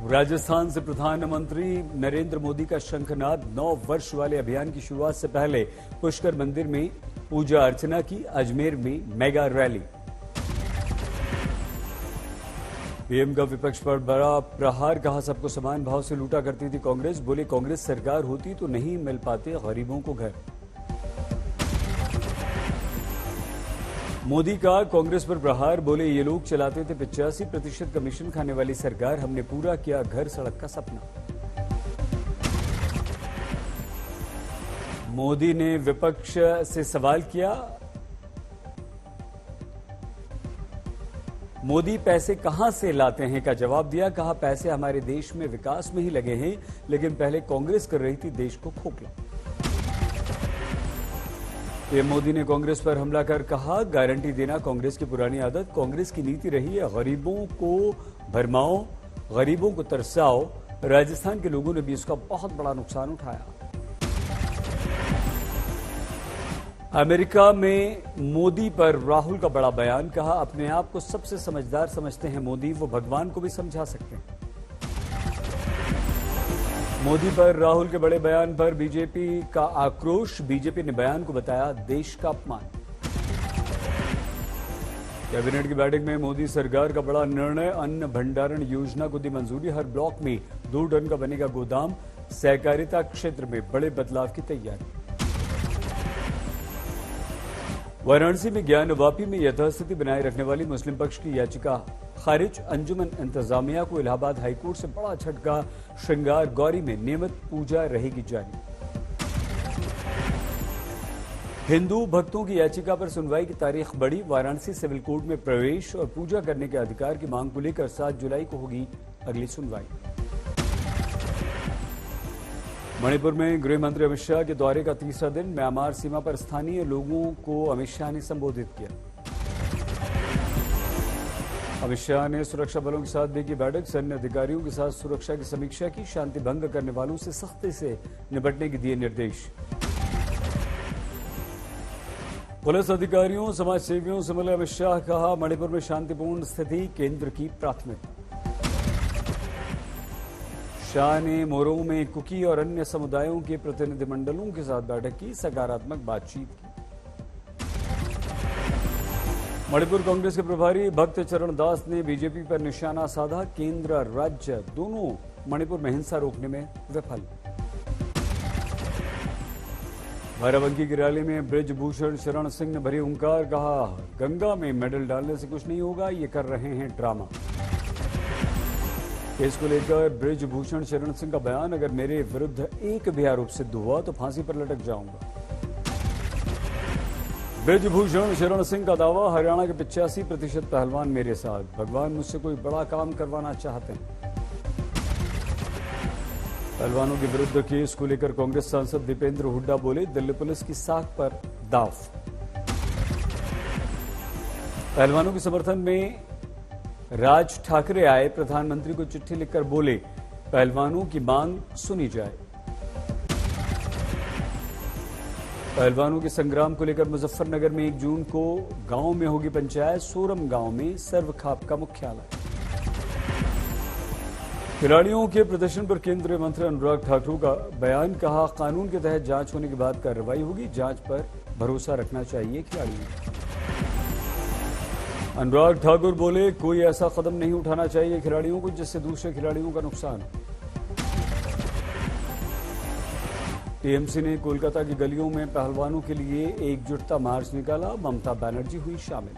राजस्थान से प्रधानमंत्री नरेंद्र मोदी का शंखनाद 9 वर्ष वाले अभियान की शुरुआत से पहले पुष्कर मंदिर में पूजा अर्चना की। अजमेर में मेगा रैली। पीएम का विपक्ष पर बड़ा प्रहार, कहा सबको समान भाव से लूटा करती थी कांग्रेस। बोले कांग्रेस सरकार होती तो नहीं मिल पाते गरीबों को घर। मोदी का कांग्रेस पर प्रहार, बोले ये लोग चलाते थे 85% कमीशन खाने वाली सरकार, हमने पूरा किया घर सड़क का सपना। मोदी ने विपक्ष से सवाल किया, मोदी पैसे कहां से लाते हैं का जवाब दिया। कहा पैसे हमारे देश में विकास में ही लगे हैं, लेकिन पहले कांग्रेस कर रही थी देश को खोखला। पीएम मोदी ने कांग्रेस पर हमला कर कहा, गारंटी देना कांग्रेस की पुरानी आदत। कांग्रेस की नीति रही है गरीबों को भरमाओ, गरीबों को तरसाओ। राजस्थान के लोगों ने भी इसका बहुत बड़ा नुकसान उठाया। अमेरिका में मोदी पर राहुल का बड़ा बयान, कहा अपने आप को सबसे समझदार समझते हैं मोदी, वो भगवान को भी समझा सकते हैं। मोदी पर राहुल के बड़े बयान पर बीजेपी का आक्रोश। बीजेपी ने बयान को बताया देश का अपमान। कैबिनेट की बैठक में मोदी सरकार का बड़ा निर्णय, अन्न भंडारण योजना को दी मंजूरी। हर ब्लॉक में 2 टन का बनेगा गोदाम। सहकारिता क्षेत्र में बड़े बदलाव की तैयारी। वाराणसी में ज्ञानवापी में यथास्थिति बनाए रखने वाली मुस्लिम पक्ष की याचिका खारिज। अंजुमन इंतजामिया को इलाहाबाद हाईकोर्ट से बड़ा झटका। श्रृंगार गौरी में नियमित पूजा रहेगी जारी। हिंदू भक्तों की याचिका पर सुनवाई की तारीख बढ़ी। वाराणसी सिविल कोर्ट में प्रवेश और पूजा करने के अधिकार की मांग को लेकर 7 जुलाई को होगी अगली सुनवाई। मणिपुर में गृह मंत्री अमित शाह के दौरे का तीसरा दिन। म्यांमार सीमा पर स्थानीय लोगों को अमित शाह ने संबोधित किया। अमित शाह ने सुरक्षा बलों के साथ भी की बैठक। सैन्य अधिकारियों के साथ सुरक्षा की समीक्षा की। शांति भंग करने वालों से सख्ती से निपटने के दिए निर्देश। पुलिस अधिकारियों समाज सेवियों से मिले अमित शाह, कहा मणिपुर में शांतिपूर्ण स्थिति केंद्र की प्राथमिकता। शाह ने मोरऊ में कुकी और अन्य समुदायों के प्रतिनिधिमंडलों के साथ बैठक की। सकारात्मक बातचीत की। मणिपुर कांग्रेस के प्रभारी भक्त चरण दास ने बीजेपी पर निशाना साधा। केंद्र और राज्य दोनों मणिपुर में हिंसा रोकने में विफल। बाराबंकी की रैली में ब्रिजभूषण शरण सिंह ने भरी हुंकार, कहा गंगा में मेडल डालने से कुछ नहीं होगा, ये कर रहे हैं ड्रामा। केस को लेकर ब्रिजभूषण शरण सिंह का बयान, अगर मेरे विरुद्ध एक भी आरोप सिद्ध हुआ तो फांसी पर लटक जाऊंगा। ब्रिजभूषण शरण सिंह का दावा, हरियाणा के 85% पहलवान मेरे साथ, भगवान मुझसे कोई बड़ा काम करवाना चाहते हैं। पहलवानों के विरुद्ध केस को लेकर कांग्रेस सांसद दीपेंद्र हुड्डा बोले, दिल्ली पुलिस की साख पर दाव। पहलवानों के समर्थन में राज ठाकरे आए। प्रधानमंत्री को चिट्ठी लिखकर बोले पहलवानों की मांग सुनी जाए। पहलवानों के संग्राम को लेकर मुजफ्फरनगर में 1 जून को गांव में होगी पंचायत। सोरम गांव में सर्वखाप का मुख्यालय। खिलाड़ियों के प्रदर्शन पर केंद्रीय मंत्री अनुराग ठाकुर का बयान, कहा कानून के तहत जांच होने के बाद कार्रवाई होगी। जांच पर भरोसा रखना चाहिए खिलाड़ियों को। अनुराग ठाकुर बोले कोई ऐसा कदम नहीं उठाना चाहिए खिलाड़ियों को जिससे दूसरे खिलाड़ियों का नुकसान हो। टीएमसी ने कोलकाता की गलियों में पहलवानों के लिए एकजुटता मार्च निकाला। ममता बनर्जी हुई शामिल।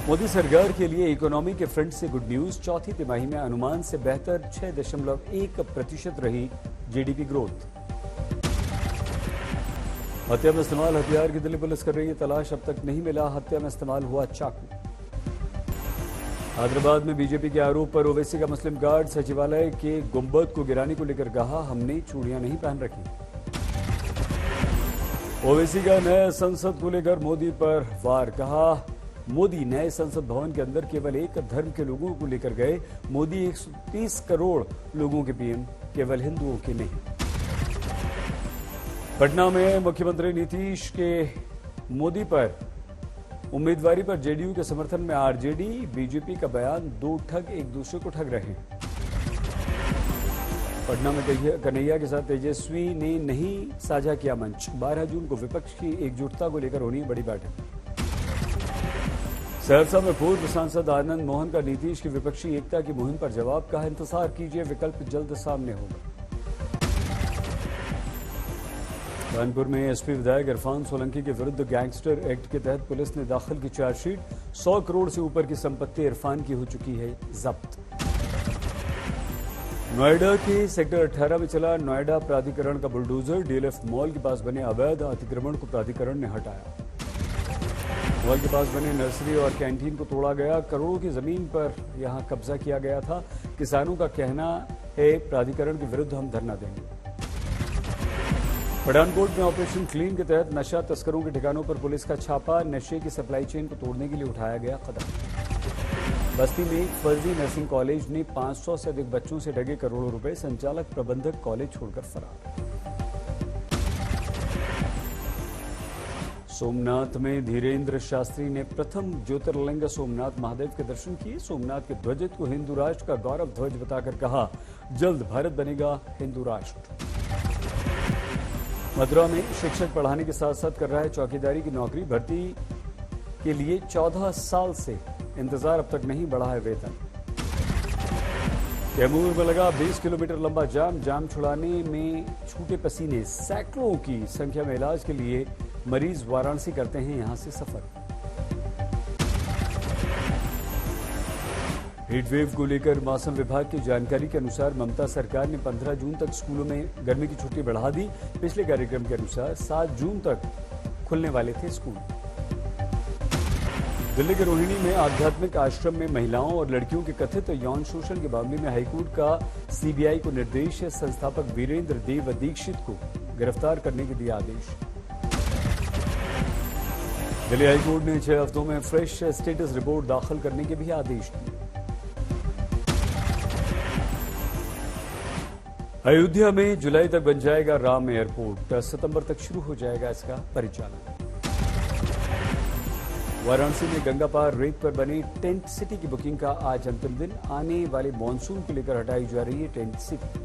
मोदी सरकार के लिए इकोनॉमी के फ्रंट से गुड न्यूज। चौथी तिमाही में अनुमान से बेहतर 6.1% रही जीडीपी ग्रोथ। हत्या में इस्तेमाल हथियार की दिल्ली पुलिस कर रही है तलाश, अब तक नहीं मिला। हत्या में इस्तेमाल हुआ चाकू। हैदराबाद में बीजेपी के आरोप पर ओवैसी का मुस्लिम गार्ड सचिवालय के गुंबद को गिराने को लेकर कहा हमने चूड़ियां नहीं पहन रखी। ओवैसी का नए संसद को लेकर मोदी पर वार, कहा मोदी नए संसद भवन के अंदर केवल एक धर्म के लोगों को लेकर गए। मोदी 130 करोड़ लोगों के पीएम, केवल हिंदुओं के नहीं। पटना में मुख्यमंत्री नीतीश के मोदी पर उम्मीदवारी पर जेडीयू के समर्थन में आरजेडी, बीजेपी का बयान, दो ठग एक दूसरे को ठग रहे हैं। पटना में कन्हैया के साथ तेजस्वी ने नहीं साझा किया मंच। 12 जून को विपक्ष की एकजुटता को लेकर होनी है बड़ी बैठक। सहरसा में पूर्व सांसद आनंद मोहन का नीतीश की विपक्षी एकता की मुहिम पर जवाब, कहा इंतजार कीजिए, विकल्प जल्द सामने होगा। कानपुर में एसपी विधायक इरफान सोलंकी के विरुद्ध गैंगस्टर एक्ट के तहत पुलिस ने दाखिल की चार्जशीट। 100 करोड़ से ऊपर की संपत्ति इरफान की हो चुकी है जब्त। नोएडा के सेक्टर 18 में चला नोएडा प्राधिकरण का बुलडोजर। डीएलएफ मॉल के पास बने अवैध अतिक्रमण को प्राधिकरण ने हटाया। मॉल के पास बने नर्सरी और कैंटीन को तोड़ा गया। करोड़ों की जमीन पर यहां कब्जा किया गया था। किसानों का कहना है प्राधिकरण के विरुद्ध हम धरना देंगे। पठानकोट में ऑपरेशन क्लीन के तहत नशा तस्करों के ठिकानों पर पुलिस का छापा। नशे की सप्लाई चेन को तोड़ने के लिए उठाया गया कदम। बस्ती में एक फर्जी नर्सिंग कॉलेज ने 500 से अधिक बच्चों से ठगे करोड़ों रुपए। संचालक प्रबंधक कॉलेज छोड़कर फरार। सोमनाथ में धीरेन्द्र शास्त्री ने प्रथम ज्योतिर्लिंग सोमनाथ महादेव के दर्शन किए। सोमनाथ के ध्वजित को हिंदू राष्ट्र का गौरव ध्वज बताकर कहा, जल्द भारत बनेगा हिंदू राष्ट्र। मथुरा में शिक्षक पढ़ाने के साथ साथ कर रहा है चौकीदारी की नौकरी। भर्ती के लिए 14 साल से इंतजार, अब तक नहीं बढ़ा है वेतन। कैमूर में लगा 20 किलोमीटर लंबा जाम छुड़ाने में छूटे पसीने। सैकड़ों की संख्या में इलाज के लिए मरीज वाराणसी करते हैं यहां से सफर। हीटवेव को लेकर मौसम विभाग की जानकारी के अनुसार ममता सरकार ने 15 जून तक स्कूलों में गर्मी की छुट्टी बढ़ा दी। पिछले कार्यक्रम के अनुसार 7 जून तक खुलने वाले थे स्कूल। दिल्ली के रोहिणी में आध्यात्मिक आश्रम में महिलाओं और लड़कियों के कथित यौन शोषण के मामले में हाईकोर्ट का सीबीआई को निर्देश है। संस्थापक वीरेंद्र देव दीक्षित को गिरफ्तार करने के दिया आदेश। दिल्ली हाईकोर्ट ने 6 हफ्तों में फ्रेश स्टेटस रिपोर्ट दाखिल करने के भी आदेश दिए। अयोध्या में जुलाई तक बन जाएगा राम एयरपोर्ट। सितंबर तक शुरू हो जाएगा इसका परिचालन। वाराणसी में गंगा पार रेत पर बनी टेंट सिटी की बुकिंग का आज अंतिम दिन। आने वाले मानसून को लेकर हटाई जा रही है टेंट सिटी।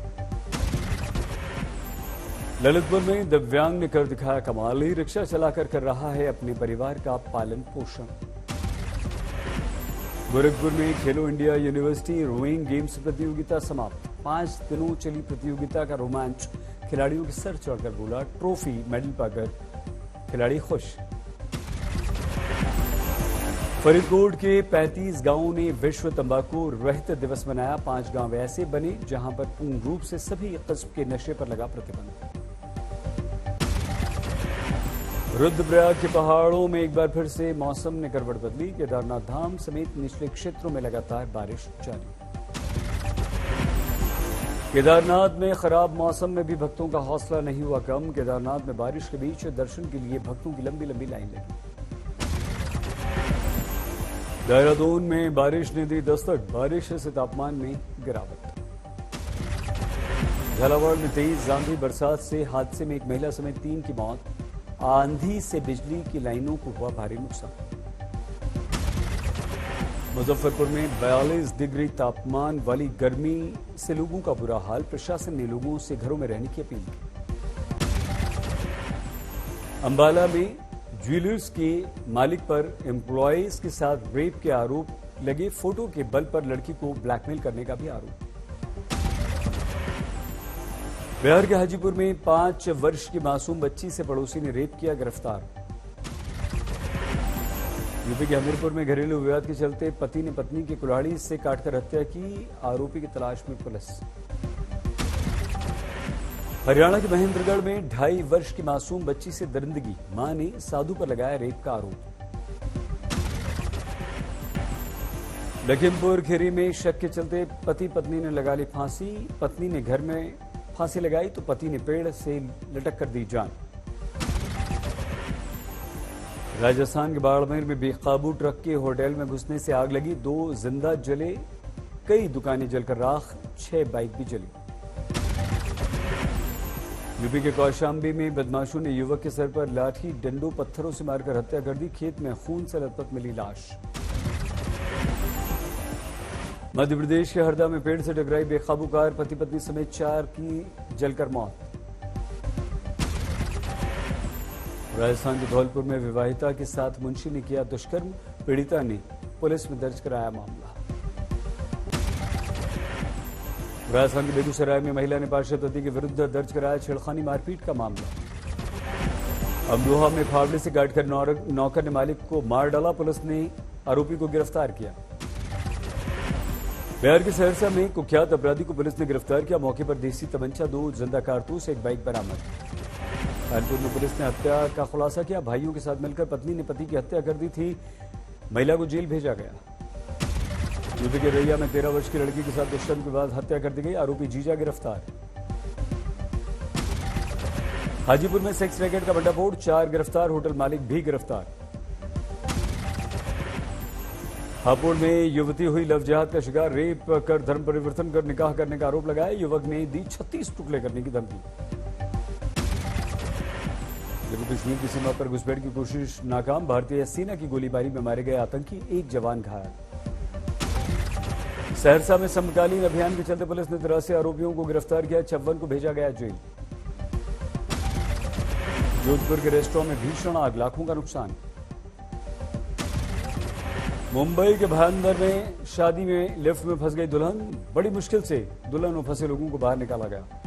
ललितपुर में दिव्यांग ने कर दिखाया कमाल। ही रिक्शा चलाकर कर रहा है अपने परिवार का पालन पोषण। गोरखपुर में खेलो इंडिया यूनिवर्सिटी रोइंग गेम्स प्रतियोगिता समाप्त। 5 दिनों चली प्रतियोगिता का रोमांच। खिलाड़ियों के सर चढ़कर बोला, ट्रॉफी मेडल पाकर खिलाड़ी खुश। फरीदकोट के 35 गांवों ने विश्व तंबाकू रहित दिवस मनाया। 5 गांव ऐसे बने जहां पर पूर्ण रूप से सभी किस्म के नशे पर लगा प्रतिबंध। रुद्रप्रयाग के पहाड़ों में एक बार फिर से मौसम ने करवट बदली। केदारनाथ धाम समेत निचले क्षेत्रों में लगातार बारिश जारी। केदारनाथ में खराब मौसम में भी भक्तों का हौसला नहीं हुआ कम। केदारनाथ में बारिश के बीच दर्शन के लिए भक्तों की लंबी लंबी लाइन लगी। देहरादून में बारिश ने दी दस्तक। बारिश से तापमान में गिरावट। झालावाड़ में तेज आंधी बरसात से हादसे में एक महिला समेत 3 की मौत। आंधी से बिजली की लाइनों को हुआ भारी नुकसान। मुजफ्फरपुर में 42 डिग्री तापमान वाली गर्मी से लोगों का बुरा हाल। प्रशासन ने लोगों से घरों में रहने की अपील की। अंबाला में ज्वेलर्स के मालिक पर एम्प्लॉयज के साथ रेप के आरोप लगे। फोटो के बल पर लड़की को ब्लैकमेल करने का भी आरोप। बिहार के हाजीपुर में 5 वर्ष की मासूम बच्ची से पड़ोसी ने रेप किया, गिरफ्तार। यूपी के हमीरपुर में घरेलू विवाद के चलते पति ने पत्नी की कुल्हाड़ी से काटकर हत्या की। आरोपी की तलाश में पुलिस। हरियाणा के महेंद्रगढ़ में 2.5 वर्ष की मासूम बच्ची से दरिंदगी। मां ने साधु पर लगाया रेप का आरोप। लखीमपुर खीरी में शक के चलते पति पत्नी ने लगा ली फांसी। पत्नी ने घर में फांसी लगाई तो पति ने पेड़ से लटक कर दी जान। राजस्थान के बाड़मेर में बेकाबू ट्रक के होटल में घुसने से आग लगी। 2 जिंदा जले, कई दुकानें जलकर राख, 6 बाइक भी जली। यूपी के कौशाम्बी में बदमाशों ने युवक के सर पर लाठी डंडों पत्थरों से मारकर हत्या कर दी। खेत में खून से लथपथ मिली लाश। मध्य प्रदेश के हरदा में पेड़ से टकराई बेकाबू कार, पति पत्नी समेत 4 की जलकर मौत। राजस्थान के धौलपुर में विवाहिता के साथ मुंशी ने किया दुष्कर्म, पीड़िता ने पुलिस में दर्ज कराया मामला। राजस्थान के बेगूसराय में महिला ने पार्षद पति के विरुद्ध दर्ज कराया छेड़खानी मारपीट का मामला। अमरोहा में फावड़े से काटकर नौकर ने मालिक को मार डाला, पुलिस ने आरोपी को गिरफ्तार किया। बिहार के सहरसा में कुख्यात अपराधी को पुलिस ने गिरफ्तार किया। मौके पर देसी तमंचा, 2 जिंदा कारतूस, एक बाइक बरामद। कानपुर में पुलिस ने हत्या का खुलासा किया। भाइयों के साथ मिलकर पत्नी ने पति की हत्या कर दी थी, महिला को जेल भेजा गया। यूपी के रैया में 13 वर्ष की लड़की के साथ दुष्कर्म के बाद हत्या कर दी गई, आरोपी जीजा गिरफ्तार। हाजीपुर में सेक्स रैकेट का भंडाफोड़, 4 गिरफ्तार, होटल मालिक भी गिरफ्तार। हापुड़ में युवती हुई लव जिहाद का शिकार, रेप कर धर्म परिवर्तन कर निकाह करने का आरोप लगाया। युवक ने दी 36 टुकड़े करने की धमकी। जम्मू कश्मीर की सीमा पर घुसपैठ की कोशिश नाकाम, भारतीय सेना की गोलीबारी में मारे गए आतंकी, 1 जवान घायल। सहरसा में समकालीन अभियान के चलते पुलिस ने 83 आरोपियों को गिरफ्तार किया, 56 को भेजा गया जेल। जोधपुर के रेस्टोरेंट में भीषण आग, लाखों का नुकसान। मुंबई के भाईंदर में शादी में लिफ्ट में फंस गई दुल्हन, बड़ी मुश्किल से दुल्हन और फंसे लोगों को बाहर निकाला गया।